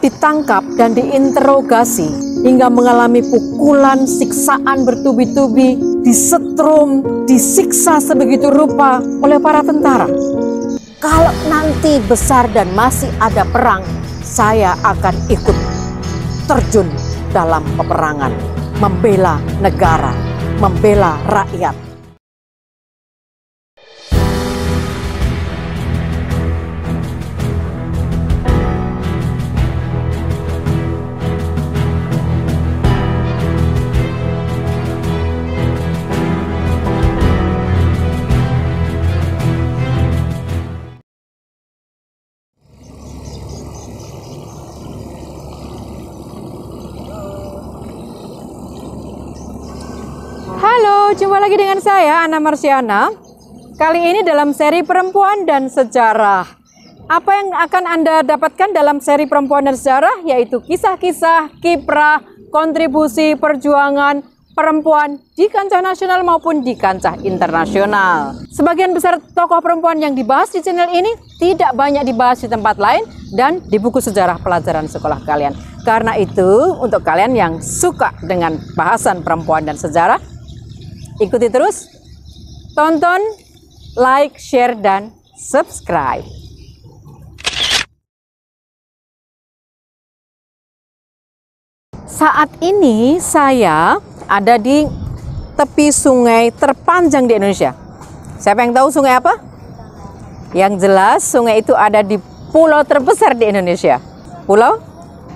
ditangkap dan diinterogasi hingga mengalami pukulan, siksaan bertubi-tubi, disetrum, disiksa sebegitu rupa oleh para tentara. Kalau nanti besar dan masih ada perang, saya akan ikut terjun dalam peperangan, membela negara, membela rakyat. Halo, jumpa lagi dengan saya, Ana Marsiana. Kali ini dalam seri Perempuan dan Sejarah. Apa yang akan Anda dapatkan dalam seri Perempuan dan Sejarah? Yaitu kisah-kisah, kiprah, kontribusi, perjuangan perempuan di kancah nasional maupun di kancah internasional. Sebagian besar tokoh perempuan yang dibahas di channel ini tidak banyak dibahas di tempat lain dan di buku sejarah pelajaran sekolah kalian. Karena itu, untuk kalian yang suka dengan bahasan perempuan dan sejarah, ikuti terus, tonton, like, share, dan subscribe. Saat ini saya ada di tepi sungai terpanjang di Indonesia. Siapa yang tahu sungai apa? Yang jelas sungai itu ada di pulau terbesar di Indonesia. Pulau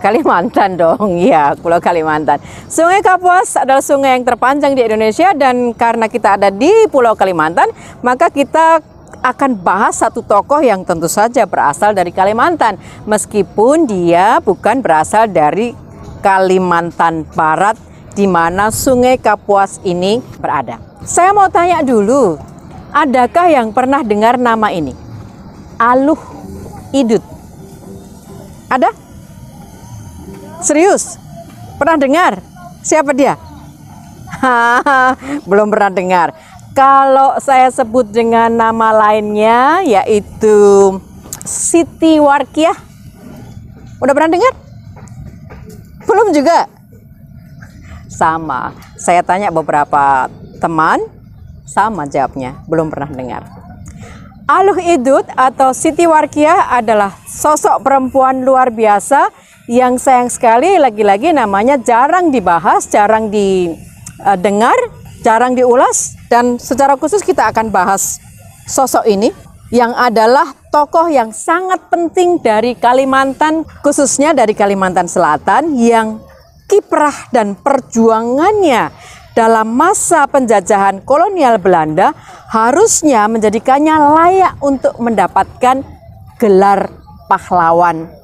Kalimantan dong, ya, Pulau Kalimantan. Sungai Kapuas adalah sungai yang terpanjang di Indonesia, dan karena kita ada di Pulau Kalimantan, maka kita akan bahas satu tokoh yang tentu saja berasal dari Kalimantan, meskipun dia bukan berasal dari Kalimantan Barat, di mana Sungai Kapuas ini berada. Saya mau tanya dulu, adakah yang pernah dengar nama ini? Aluh Idut. Ada? Serius? Pernah dengar? Siapa dia? Belum pernah dengar. Kalau saya sebut dengan nama lainnya, yaitu Siti Warkiah. Udah pernah dengar? Belum juga? Sama. Saya tanya beberapa teman, sama jawabnya. Belum pernah dengar. Aluh Idut atau Siti Warkiah adalah sosok perempuan luar biasa yang sayang sekali lagi-lagi namanya jarang dibahas, jarang didengar, jarang diulas, dan secara khusus kita akan bahas sosok ini yang adalah tokoh yang sangat penting dari Kalimantan, khususnya dari Kalimantan Selatan, yang kiprah dan perjuangannya dalam masa penjajahan kolonial Belanda harusnya menjadikannya layak untuk mendapatkan gelar pahlawan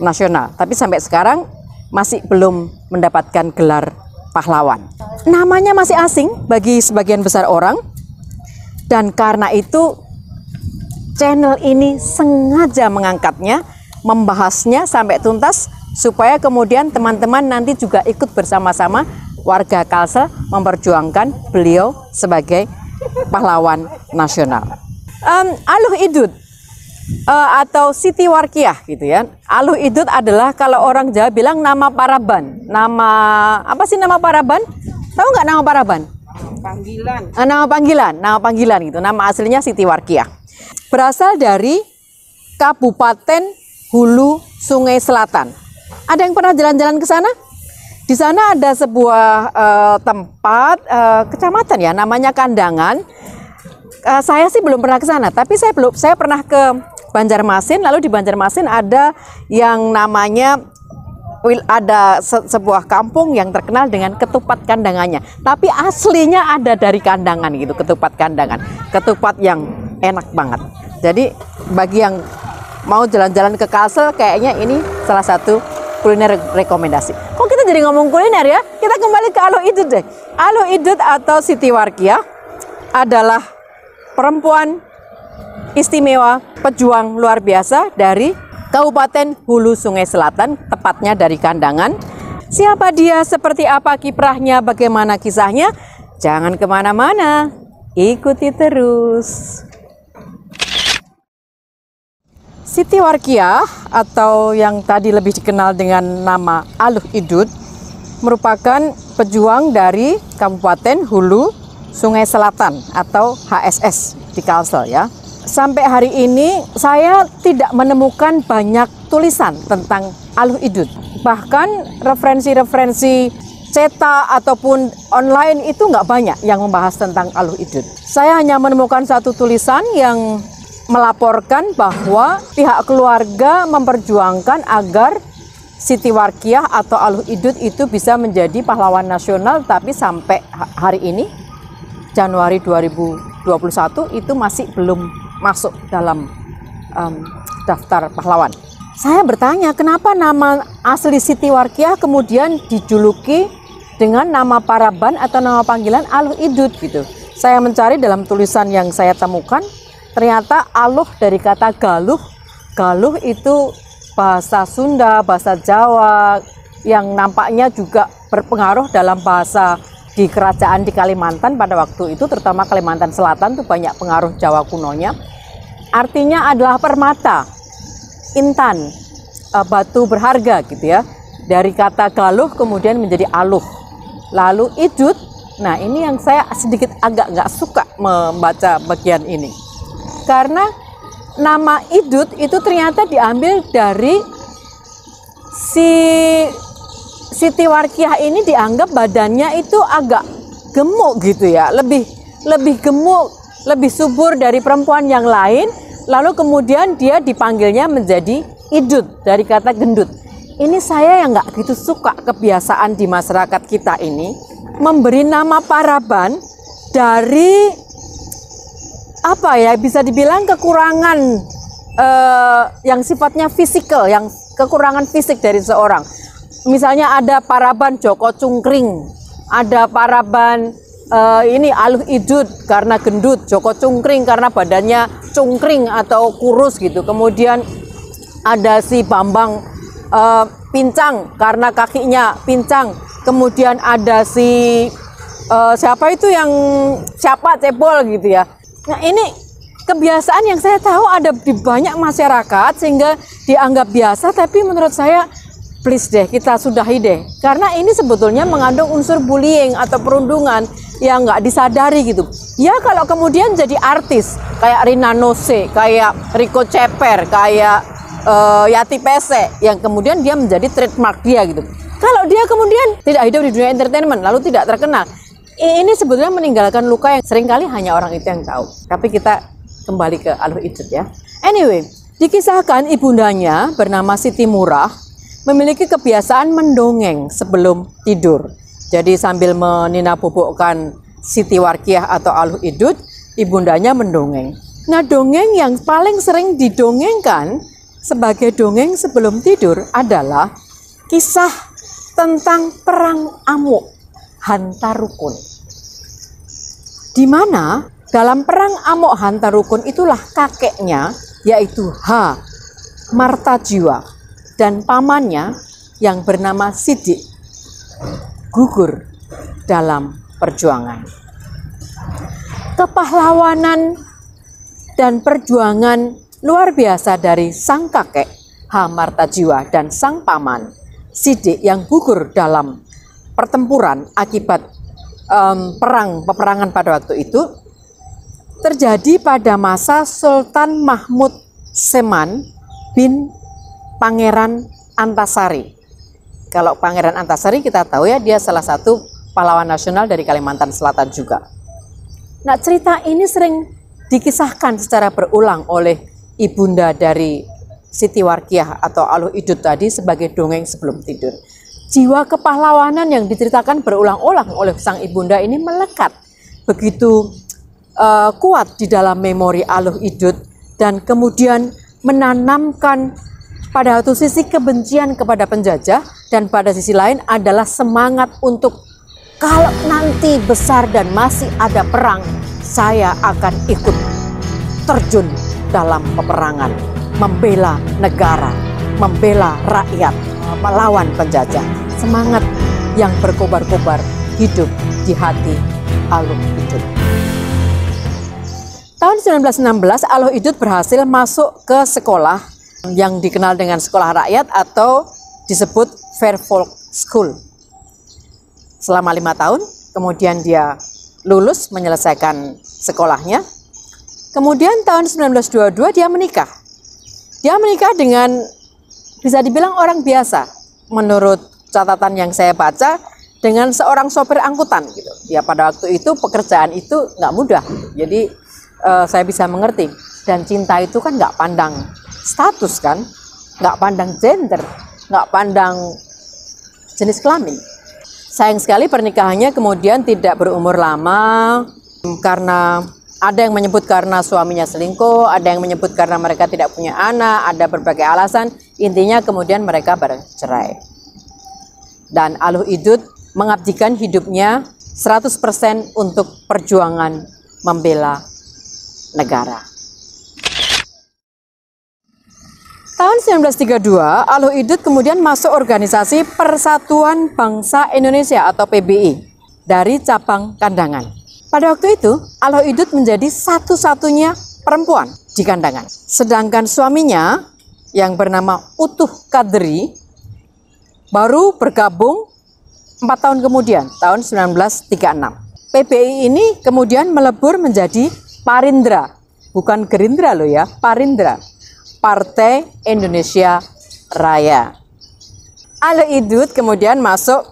nasional, tapi sampai sekarang masih belum mendapatkan gelar pahlawan. Namanya masih asing bagi sebagian besar orang, dan karena itu channel ini sengaja mengangkatnya, membahasnya sampai tuntas, supaya kemudian teman-teman nanti juga ikut bersama-sama warga Kalsel memperjuangkan beliau sebagai pahlawan nasional. Aluh Idut atau Siti Warkiah gitu ya. Aluh Idut adalah kalau orang Jawa bilang nama Paraban. Nama apa sih nama Paraban? Tahu nggak nama Paraban? Panggilan. Nama panggilan gitu. Nama aslinya Siti Warkiah. Berasal dari Kabupaten Hulu Sungai Selatan. Ada yang pernah jalan-jalan ke sana? Di sana ada sebuah tempat kecamatan ya, namanya Kandangan. Saya sih belum pernah ke sana, tapi saya pernah ke Banjarmasin. Lalu di Banjarmasin ada yang namanya sebuah kampung yang terkenal dengan ketupat kandangannya. Tapi aslinya ada dari Kandangan gitu, ketupat kandangan. Ketupat yang enak banget. Jadi bagi yang mau jalan-jalan ke Kalsel, kayaknya ini salah satu kuliner rekomendasi. Kok kita jadi ngomong kuliner ya? Kita kembali ke Aluh Idut deh. Aluh Idut atau Siti Warkiah adalah perempuan istimewa, pejuang luar biasa dari Kabupaten Hulu Sungai Selatan, tepatnya dari Kandangan. Siapa dia, seperti apa kiprahnya, bagaimana kisahnya? Jangan kemana-mana, ikuti terus. Siti Warkiah atau yang tadi lebih dikenal dengan nama Aluh Idut merupakan pejuang dari Kabupaten Hulu Sungai Selatan atau HSS di Kalsel ya. Sampai hari ini saya tidak menemukan banyak tulisan tentang Aluh Idut. Bahkan referensi-referensi cetak ataupun online itu nggak banyak yang membahas tentang Aluh Idut. Saya hanya menemukan satu tulisan yang melaporkan bahwa pihak keluarga memperjuangkan agar Siti Warkiah atau Aluh Idut itu bisa menjadi pahlawan nasional, tapi sampai hari ini Januari 2021 itu masih belum masuk dalam daftar pahlawan. Saya bertanya kenapa nama asli Siti Warkiah kemudian dijuluki dengan nama paraban atau nama panggilan Aluh Idut gitu. Saya mencari dalam tulisan yang saya temukan. Ternyata aluh dari kata galuh. Galuh itu bahasa Sunda, bahasa Jawa yang nampaknya juga berpengaruh dalam bahasa di kerajaan di Kalimantan pada waktu itu, terutama Kalimantan Selatan itu banyak pengaruh Jawa kunonya. Artinya adalah permata, intan, batu berharga gitu ya. Dari kata galuh kemudian menjadi aluh. Lalu idut, nah ini yang saya sedikit agak nggak suka membaca bagian ini. Karena nama Idut itu ternyata diambil dari Siti Warkiah ini dianggap badannya itu agak gemuk gitu ya, lebih gemuk, lebih subur dari perempuan yang lain. Lalu kemudian dia dipanggilnya menjadi Idut dari kata gendut. Ini saya yang nggak gitu suka kebiasaan di masyarakat kita ini memberi nama paraban dari apa ya, bisa dibilang kekurangan yang sifatnya fisikal, yang kekurangan fisik dari seorang. Misalnya ada paraban Joko Cungkring, ada paraban ini Aluh Idut karena gendut, Joko Cungkring karena badannya cungkring atau kurus gitu. Kemudian ada si Bambang Pincang karena kakinya pincang. Kemudian ada si siapa itu yang siapa cebol gitu ya. Nah ini kebiasaan yang saya tahu ada di banyak masyarakat sehingga dianggap biasa, tapi menurut saya please deh kita sudahi deh. Karena ini sebetulnya mengandung unsur bullying atau perundungan yang nggak disadari gitu. Ya kalau kemudian jadi artis kayak Rina Nose, kayak Rico Ceper, kayak Yati Pese yang kemudian dia menjadi trademark dia gitu. Kalau dia kemudian tidak hidup di dunia entertainment lalu tidak terkenal, ini sebetulnya meninggalkan luka yang seringkali hanya orang itu yang tahu. Tapi kita kembali ke Aluh Idut ya. Anyway, dikisahkan ibundanya bernama Siti Murah memiliki kebiasaan mendongeng sebelum tidur. Jadi sambil meninabobokkan Siti Warkiah atau Aluh Idut, ibundanya mendongeng. Nah dongeng yang paling sering didongengkan sebagai dongeng sebelum tidur adalah kisah tentang perang Amuk Hantarukun, di mana dalam perang Amuk Hantarukun itulah kakeknya yaitu H. Martajiwa dan pamannya yang bernama Sidik gugur dalam perjuangan. Kepahlawanan dan perjuangan luar biasa dari sang kakek H. Martajiwa dan sang paman Sidik yang gugur dalam pertempuran akibat peperangan pada waktu itu terjadi pada masa Sultan Mahmud Seman bin Pangeran Antasari. Kalau Pangeran Antasari kita tahu ya, dia salah satu pahlawan nasional dari Kalimantan Selatan juga. Nah cerita ini sering dikisahkan secara berulang oleh ibunda dari Siti Warkiah atau Aluh Idut tadi sebagai dongeng sebelum tidur. Jiwa kepahlawanan yang diceritakan berulang-ulang oleh sang ibunda ini melekat begitu kuat di dalam memori Aluh Idut dan kemudian menanamkan pada satu sisi kebencian kepada penjajah dan pada sisi lain adalah semangat untuk kalau nanti besar dan masih ada perang, saya akan ikut terjun dalam peperangan, membela negara, membela rakyat, melawan penjajah. Semangat yang berkobar-kobar hidup di hati Aluh Idut. Tahun 1916 Aluh Idut berhasil masuk ke sekolah yang dikenal dengan sekolah rakyat atau disebut Fair Folk School. Selama 5 tahun, kemudian dia lulus menyelesaikan sekolahnya. Kemudian tahun 1922 dia menikah. Dia menikah dengan bisa dibilang orang biasa menurut catatan yang saya baca, dengan seorang sopir angkutan gitu. Ya pada waktu itu pekerjaan itu nggak mudah. Jadi saya bisa mengerti. Dan cinta itu kan nggak pandang status kan, nggak pandang gender, nggak pandang jenis kelamin. Sayang sekali pernikahannya kemudian tidak berumur lama karena ada yang menyebut karena suaminya selingkuh, ada yang menyebut karena mereka tidak punya anak, ada berbagai alasan. Intinya kemudian mereka bercerai. Dan Aluh Idut mengabdikan hidupnya 100% untuk perjuangan membela negara. Tahun 1932, Aluh Idut kemudian masuk organisasi Persatuan Bangsa Indonesia atau PBI dari cabang Kandangan. Pada waktu itu, Aluh Idut menjadi satu-satunya perempuan di Kandangan. Sedangkan suaminya yang bernama Utuh Kadri baru bergabung 4 tahun kemudian, tahun 1936. PBI ini kemudian melebur menjadi Parindra, bukan Gerindra loh ya, Parindra, Partai Indonesia Raya. Aluh Idut kemudian masuk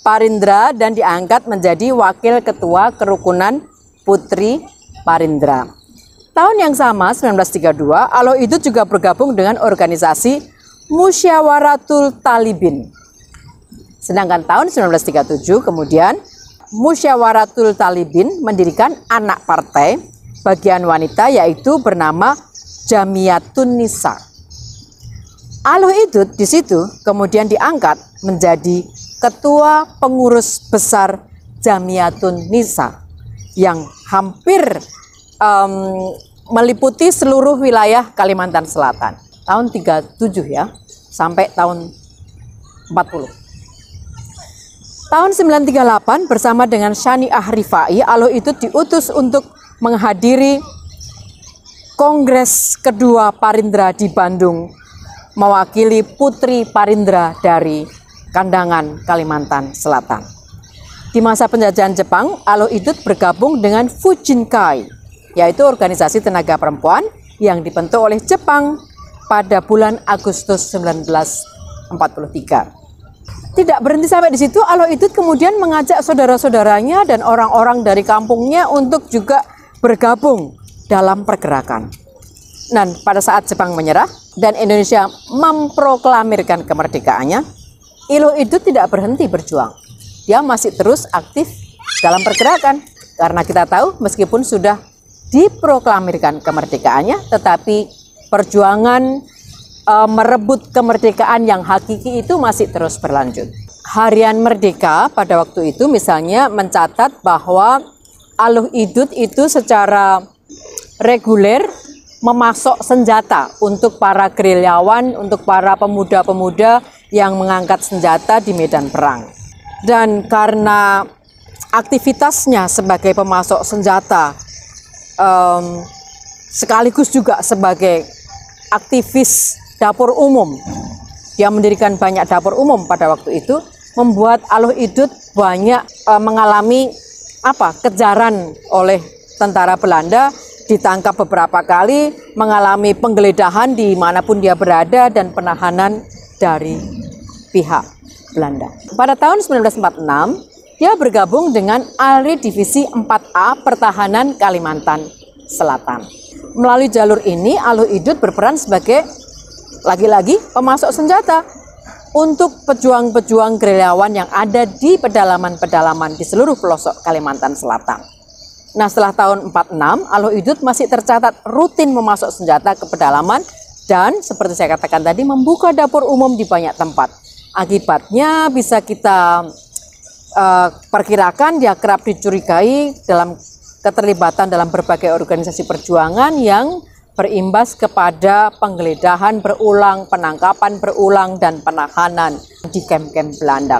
Parindra dan diangkat menjadi wakil ketua kerukunan Putri Parindra. Tahun yang sama, 1932, Aluh Idut juga bergabung dengan organisasi Musyawaratul Talibin. Sedangkan tahun 1937 kemudian Musyawaratul Talibin mendirikan anak partai bagian wanita yaitu bernama Jamiyatun Nisa. Aluh Idut di situ kemudian diangkat menjadi ketua pengurus besar Jamiyatun Nisa yang hampir meliputi seluruh wilayah Kalimantan Selatan. Tahun 37 ya, sampai tahun 40. Tahun 938 bersama dengan Syani'ah Rifai, Aluh Idut diutus untuk menghadiri Kongres kedua Parindra di Bandung, mewakili Putri Parindra dari Kandangan, Kalimantan Selatan. Di masa penjajahan Jepang, Aluh Idut bergabung dengan Fujinkai, yaitu organisasi tenaga perempuan yang dibentuk oleh Jepang pada bulan Agustus 1943. Tidak berhenti sampai di situ, Aluh Idut kemudian mengajak saudara-saudaranya dan orang-orang dari kampungnya untuk juga bergabung dalam pergerakan. Dan pada saat Jepang menyerah dan Indonesia memproklamirkan kemerdekaannya, Aluh Idut tidak berhenti berjuang. Dia masih terus aktif dalam pergerakan. Karena kita tahu meskipun sudah diproklamirkan kemerdekaannya, tetapi perjuangan merebut kemerdekaan yang hakiki itu masih terus berlanjut. Harian Merdeka pada waktu itu misalnya mencatat bahwa Aluh Idut itu secara reguler memasok senjata untuk para gerilyawan, untuk para pemuda-pemuda yang mengangkat senjata di medan perang. Dan karena aktivitasnya sebagai pemasok senjata sekaligus juga sebagai aktivis dapur umum, dia mendirikan banyak dapur umum pada waktu itu, membuat Aluh Idut banyak mengalami kejaran oleh tentara Belanda, ditangkap beberapa kali, mengalami penggeledahan di manapun dia berada dan penahanan dari pihak Belanda. Pada tahun 1946, dia bergabung dengan ALRI Divisi 4A Pertahanan Kalimantan Selatan. Melalui jalur ini, Aluh Idut berperan sebagai lagi-lagi pemasok senjata untuk pejuang-pejuang gerilyawan yang ada di pedalaman-pedalaman di seluruh pelosok Kalimantan Selatan. Nah, setelah tahun 46, Aluh Idut masih tercatat rutin memasok senjata ke pedalaman dan seperti saya katakan tadi membuka dapur umum di banyak tempat. Akibatnya bisa kita perkirakan dia kerap dicurigai dalam keterlibatan dalam berbagai organisasi perjuangan yang berimbas kepada penggeledahan berulang, penangkapan berulang, dan penahanan di kamp-kamp Belanda.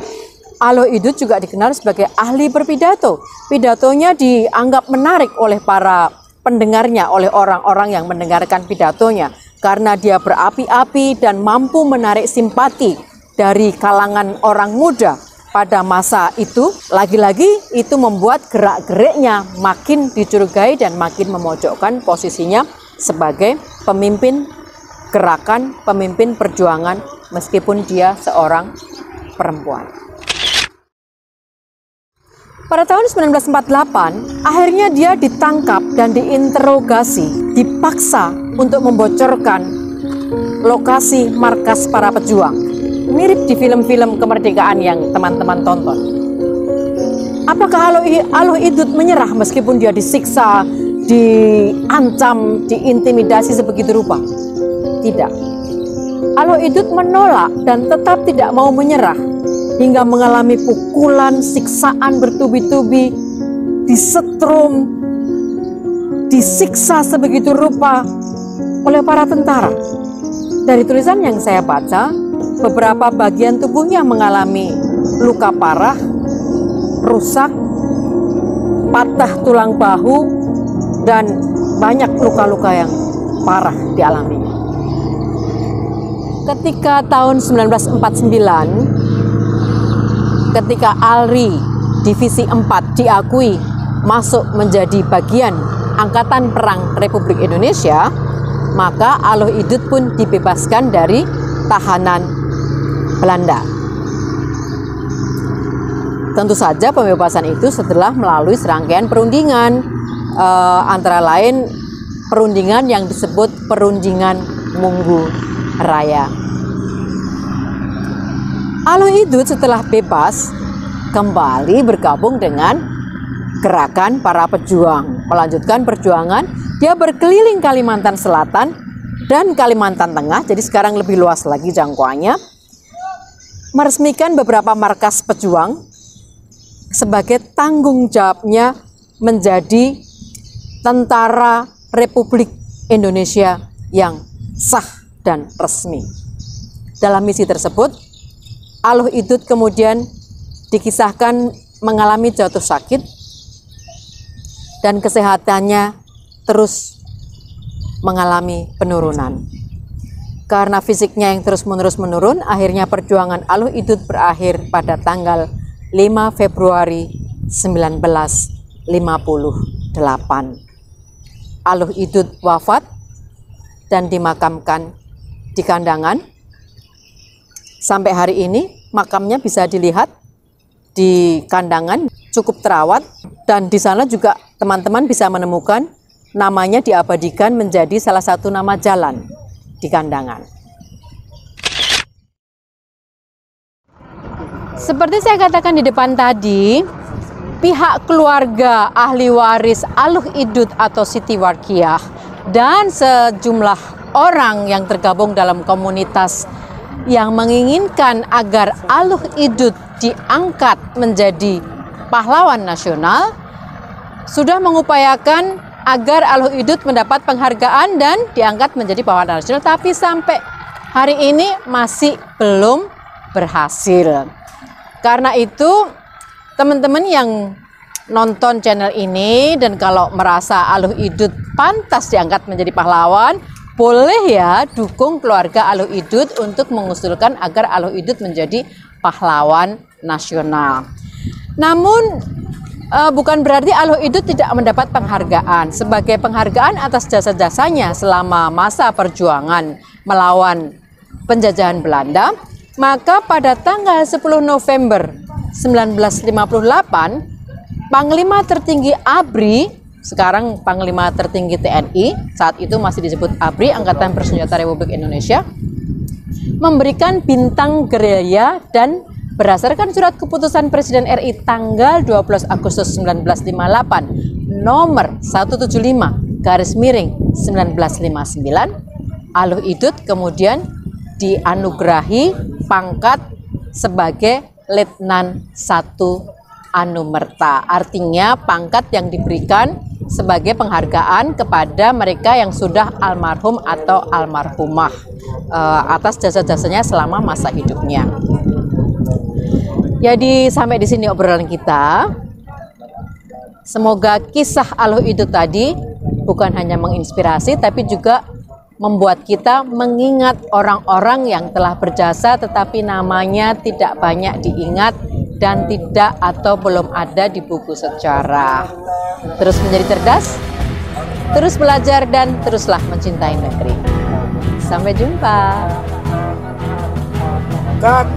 Aluh Idut juga dikenal sebagai ahli berpidato. Pidatonya dianggap menarik oleh para pendengarnya, oleh orang-orang yang mendengarkan pidatonya. karena dia berapi-api dan mampu menarik simpati dari kalangan orang muda pada masa itu. Lagi-lagi itu membuat gerak-geriknya makin dicurigai dan makin memojokkan posisinya sebagai pemimpin gerakan, pemimpin perjuangan meskipun dia seorang perempuan. Pada tahun 1948, akhirnya dia ditangkap dan diinterogasi, dipaksa untuk membocorkan lokasi markas para pejuang. Mirip di film-film kemerdekaan yang teman-teman tonton. Apakah Aloh Idut menyerah meskipun dia disiksa, diancam, diintimidasi sebegitu rupa? Tidak. Aloh Idut menolak dan tetap tidak mau menyerah hingga mengalami pukulan, siksaan bertubi-tubi, disetrum, disiksa sebegitu rupa oleh para tentara. Dari tulisan yang saya baca, beberapa bagian tubuhnya mengalami luka parah, rusak, patah tulang bahu, dan banyak luka-luka yang parah dialaminya. Ketika tahun 1949, ketika ALRI Divisi 4 diakui masuk menjadi bagian Angkatan Perang Republik Indonesia, maka Aloh Idut pun dibebaskan dari tahanan Belanda. Tentu saja pembebasan itu setelah melalui serangkaian perundingan, antara lain perundingan yang disebut Perundingan Munggu Raya. Aloh Idut setelah bebas kembali bergabung dengan gerakan para pejuang, melanjutkan perjuangan. Dia berkeliling Kalimantan Selatan dan Kalimantan Tengah, jadi sekarang lebih luas lagi jangkauannya. Meresmikan beberapa markas pejuang sebagai tanggung jawabnya menjadi tentara Republik Indonesia yang sah dan resmi. Dalam misi tersebut, Aloh Idut kemudian dikisahkan mengalami jatuh sakit dan kesehatannya terus mengalami penurunan. Karena fisiknya yang terus-menerus menurun, akhirnya perjuangan Aloh Idut berakhir pada tanggal 5 Februari 1958. Aloh Idut wafat dan dimakamkan di Kandangan. Sampai hari ini makamnya bisa dilihat di Kandangan, cukup terawat, dan di sana juga teman-teman bisa menemukan namanya diabadikan menjadi salah satu nama jalan di Kandangan. Seperti saya katakan di depan tadi, pihak keluarga ahli waris Aloh Idut atau Siti Warkiah dan sejumlah orang yang tergabung dalam komunitas yang menginginkan agar Aloh Idut diangkat menjadi pahlawan nasional sudah mengupayakan agar Aloh Idut mendapat penghargaan dan diangkat menjadi pahlawan nasional, tapi sampai hari ini masih belum berhasil. Karena itu teman-teman yang nonton channel ini dan kalau merasa Aloh Idut pantas diangkat menjadi pahlawan, boleh ya dukung keluarga Aloh Idut untuk mengusulkan agar Aloh Idut menjadi pahlawan nasional. Namun bukan berarti Aloh Idut tidak mendapat penghargaan. Sebagai penghargaan atas jasa-jasanya selama masa perjuangan melawan penjajahan Belanda, maka pada tanggal 10 November 1958, Panglima Tertinggi ABRI, sekarang Panglima Tertinggi TNI, saat itu masih disebut ABRI, Angkatan Bersenjata Republik Indonesia, memberikan bintang gerilya dan berdasarkan surat keputusan Presiden RI tanggal 12 Agustus 1958 nomor 175/1959, Aloh Idut kemudian dianugerahi pangkat sebagai Letnan 1 Anumerta. Artinya pangkat yang diberikan sebagai penghargaan kepada mereka yang sudah almarhum atau almarhumah atas jasa-jasanya selama masa hidupnya. Jadi sampai di sini obrolan kita. Semoga kisah Aloh Idut tadi bukan hanya menginspirasi tapi juga membuat kita mengingat orang-orang yang telah berjasa tetapi namanya tidak banyak diingat dan tidak atau belum ada di buku sejarah. Terus menjadi cerdas, terus belajar, dan teruslah mencintai negeri. Sampai jumpa. Cut.